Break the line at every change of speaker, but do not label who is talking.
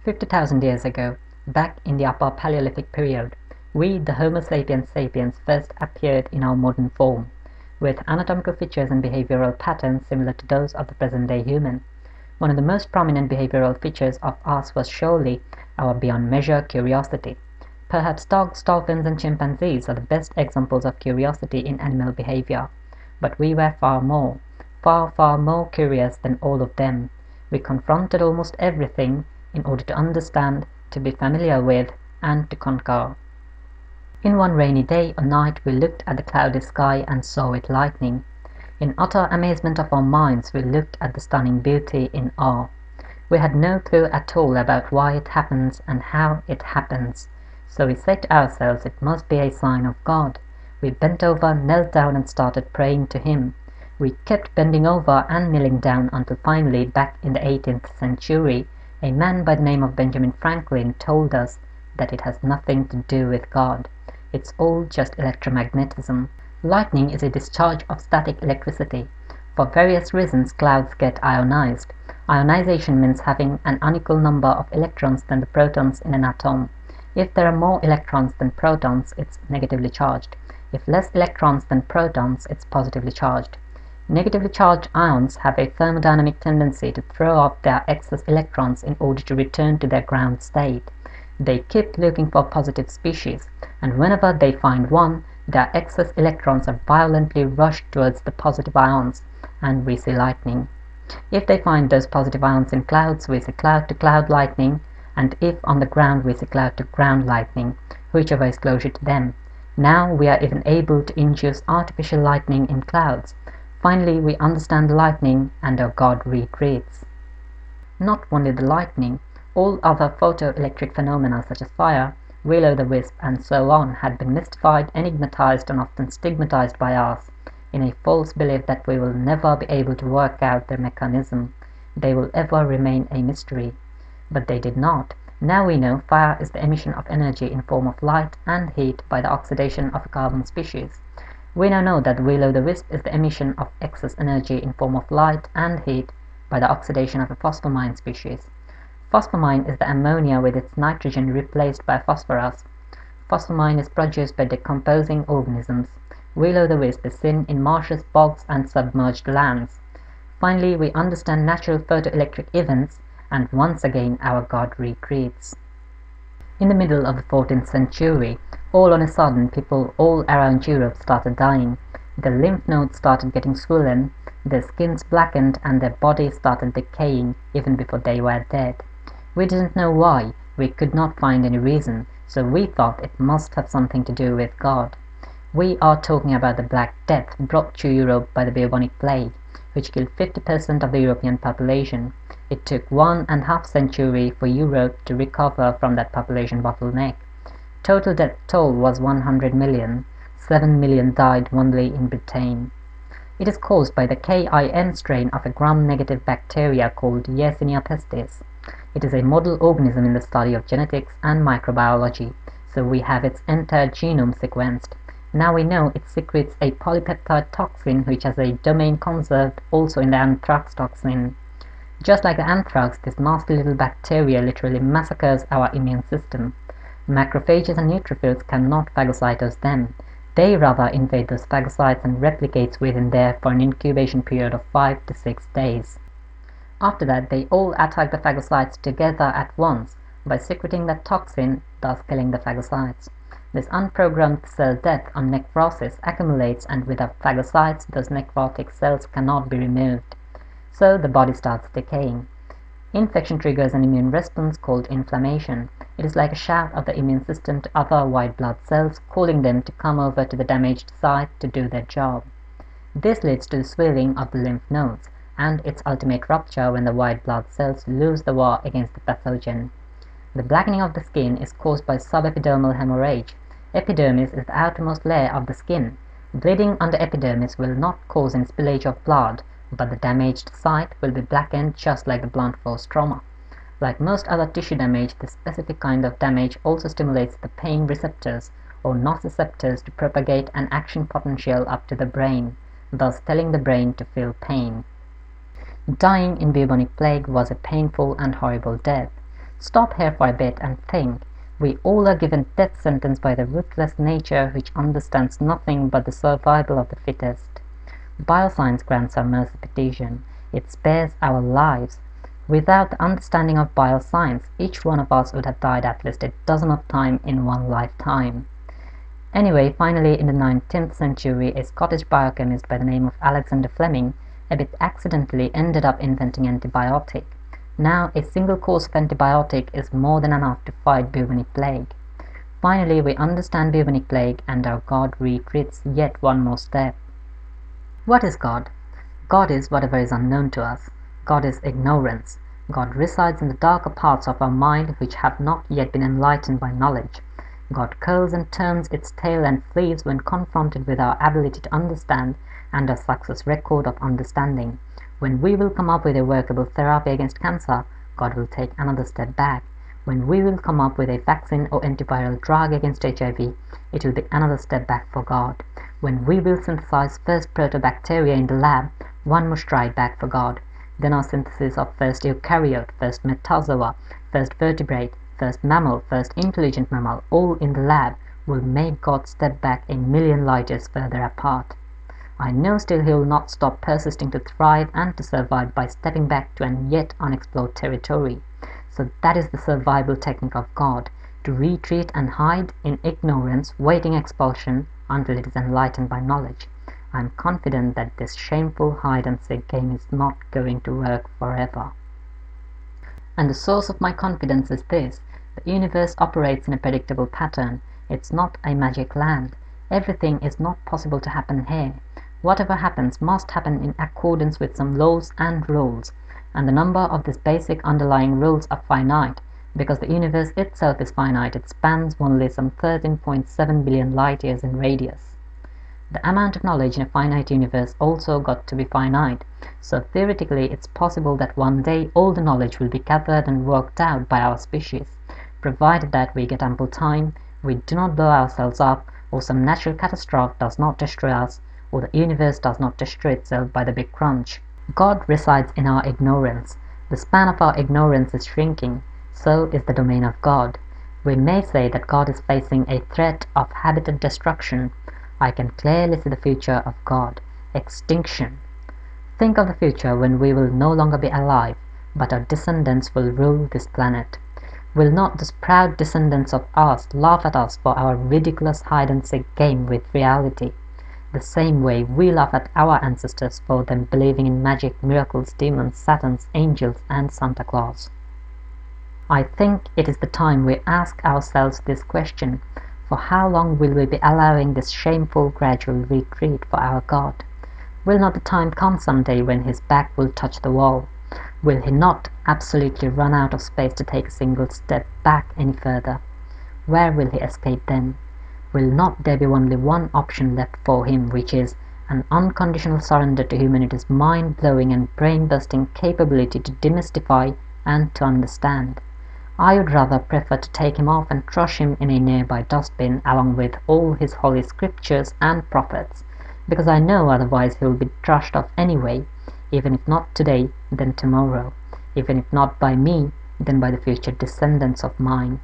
50,000 years ago, back in the Upper Paleolithic period, we, the Homo sapiens sapiens, first appeared in our modern form, with anatomical features and behavioral patterns similar to those of the present-day human. One of the most prominent behavioral features of us was surely our beyond measure curiosity. Perhaps dogs, dolphins, and chimpanzees are the best examples of curiosity in animal behavior. But we were far more curious than all of them. We confronted almost everything in order to understand, to be familiar with, and to conquer. In one rainy day or night we looked at the cloudy sky and saw it lightning. In utter amazement of our minds we looked at the stunning beauty in awe. We had no clue at all about why it happens and how it happens, so we said to ourselves it must be a sign of God. We bent over, knelt down, and started praying to Him. We kept bending over and kneeling down until finally, back in the 18th century, a man by the name of Benjamin Franklin told us that it has nothing to do with God. It's all just electromagnetism. Lightning is a discharge of static electricity. For various reasons, clouds get ionized. Ionization means having an unequal number of electrons than the protons in an atom. If there are more electrons than protons, it's negatively charged. If less electrons than protons, it's positively charged. Negatively charged ions have a thermodynamic tendency to throw off their excess electrons in order to return to their ground state. They keep looking for positive species, and whenever they find one, their excess electrons are violently rushed towards the positive ions, and we see lightning. If they find those positive ions in clouds, we see cloud-to-cloud lightning, and if on the ground, we see cloud-to-ground lightning, whichever is closer to them. Now we are even able to induce artificial lightning in clouds. Finally, we understand the lightning, and our God retreats. Not only the lightning, all other photoelectric phenomena such as fire, will-o'-the-wisp, and so on had been mystified, enigmatized, and often stigmatized by us, in a false belief that we will never be able to work out their mechanism. They will ever remain a mystery. But they did not. Now we know fire is the emission of energy in form of light and heat by the oxidation of a carbon species. We now know that will-o'-the-wisp is the emission of excess energy in form of light and heat by the oxidation of a phosphomine species. Phosphomine is the ammonia with its nitrogen replaced by phosphorus. Phosphomine is produced by decomposing organisms. Will-o'-the-wisp is seen in marshes, bogs, and submerged lands. Finally, we understand natural photoelectric events, and once again our God retreats. In the middle of the 14th century, all on a sudden people all around Europe started dying. Their lymph nodes started getting swollen, their skins blackened, and their bodies started decaying even before they were dead. We didn't know why, we could not find any reason, so we thought it must have something to do with God. We are talking about the Black Death brought to Europe by the bubonic plague, which killed 50% of the European population. It took 1.5 centuries for Europe to recover from that population bottleneck. Total death toll was 100 million. 7 million died only in Britain. It is caused by the KIN strain of a gram-negative bacteria called Yersinia pestis. It is a model organism in the study of genetics and microbiology, so we have its entire genome sequenced. Now we know it secretes a polypeptide toxin which has a domain conserved also in the anthrax toxin. Just like the anthrax, this nasty little bacteria literally massacres our immune system. Macrophages and neutrophils cannot phagocytose them. They rather invade those phagocytes and replicate within there for an incubation period of 5 to 6 days. After that, they all attack the phagocytes together at once by secreting that toxin, thus killing the phagocytes. This unprogrammed cell death or necrosis accumulates, and without phagocytes, those necrotic cells cannot be removed. So the body starts decaying. Infection triggers an immune response called inflammation. It is like a shout of the immune system to other white blood cells, calling them to come over to the damaged site to do their job. This leads to the swelling of the lymph nodes, and its ultimate rupture when the white blood cells lose the war against the pathogen. The blackening of the skin is caused by subepidermal hemorrhage. Epidermis is the outermost layer of the skin. Bleeding on the epidermis will not cause any spillage of blood, but the damaged site will be blackened just like the blunt force trauma. Like most other tissue damage, this specific kind of damage also stimulates the pain receptors or nociceptors to propagate an action potential up to the brain, thus telling the brain to feel pain. Dying in bubonic plague was a painful and horrible death. Stop here for a bit and think. We all are given death sentence by the ruthless nature which understands nothing but the survival of the fittest. Bioscience grants our mercy petition. It spares our lives. Without the understanding of bioscience, each one of us would have died at least a dozen of times in one lifetime. Anyway, finally in the 19th century, a Scottish biochemist by the name of Alexander Fleming a bit accidentally ended up inventing antibiotic. Now a single course of antibiotic is more than enough to fight bubonic plague. Finally we understand bubonic plague and our God retreats yet one more step. What is God? God is whatever is unknown to us. God is ignorance. God resides in the darker parts of our mind which have not yet been enlightened by knowledge. God curls and turns its tail and flees when confronted with our ability to understand and our success record of understanding. When we will come up with a workable therapy against cancer, God will take another step back. When we will come up with a vaccine or antiviral drug against HIV, it will be another step back for God. When we will synthesize first protobacteria in the lab, one more stride back for God. Then our synthesis of first eukaryote, first metazoa, first vertebrate, first mammal, first intelligent mammal, all in the lab, will make God step back a million light years further apart. I know still he will not stop persisting to thrive and to survive by stepping back to an yet unexplored territory. So that is the survival technique of God, to retreat and hide in ignorance, waiting expulsion until it is enlightened by knowledge. I am confident that this shameful hide-and-seek game is not going to work forever. And the source of my confidence is this: the universe operates in a predictable pattern. It's not a magic land. Everything is not possible to happen here. Whatever happens must happen in accordance with some laws and rules, and the number of these basic underlying rules are finite. Because the universe itself is finite, it spans only some 13.7 billion light years in radius. The amount of knowledge in a finite universe also got to be finite, so theoretically it's possible that one day all the knowledge will be gathered and worked out by our species, provided that we get ample time, we do not blow ourselves up, or some natural catastrophe does not destroy us, or the universe does not destroy itself by the Big Crunch. God resides in our ignorance. The span of our ignorance is shrinking, so is the domain of God. We may say that God is facing a threat of habitat destruction. I can clearly see the future of God: extinction. Think of the future when we will no longer be alive, but our descendants will rule this planet. Will not those proud descendants of ours laugh at us for our ridiculous hide-and-seek game with reality, the same way we laugh at our ancestors for them believing in magic, miracles, demons, satans, angels, and Santa Claus? I think it is the time we ask ourselves this question: for how long will we be allowing this shameful gradual retreat for our God? Will not the time come someday when his back will touch the wall? Will he not absolutely run out of space to take a single step back any further? Where will he escape then? Will not there be only one option left for him, which is an unconditional surrender to humanity's mind-blowing and brain-busting capability to demystify and to understand? I would rather prefer to take him off and crush him in a nearby dustbin along with all his holy scriptures and prophets, because I know otherwise he will be crushed off anyway, even if not today, then tomorrow, even if not by me, then by the future descendants of mine.